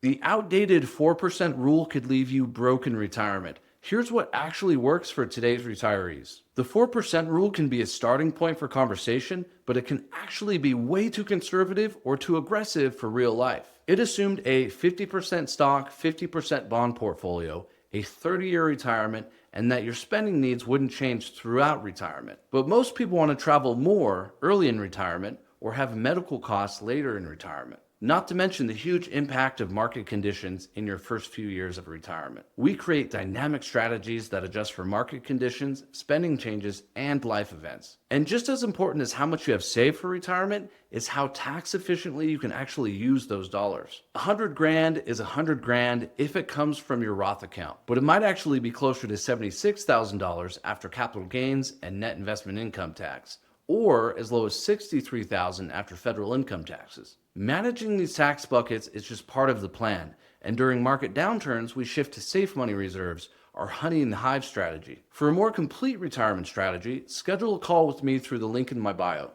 The outdated 4% rule could leave you broke in retirement. Here's what actually works for today's retirees. The 4% rule can be a starting point for conversation, but it can actually be way too conservative or too aggressive for real life. It assumed a 50% stock, 50% bond portfolio, a 30-year retirement, and that your spending needs wouldn't change throughout retirement. But most people want to travel more early in retirement or have medical costs later in retirement. Not to mention the huge impact of market conditions in your first few years of retirement. We create dynamic strategies that adjust for market conditions, spending changes, and life events. And just as important as how much you have saved for retirement is how tax efficiently you can actually use those dollars. 100 grand is 100 grand if it comes from your Roth account, but it might actually be closer to $76,000 after capital gains and net investment income tax, or as low as $63,000 after federal income taxes. Managing these tax buckets is just part of the plan, and during market downturns, we shift to safe money reserves, our honey in the hive strategy. For a more complete retirement strategy, schedule a call with me through the link in my bio.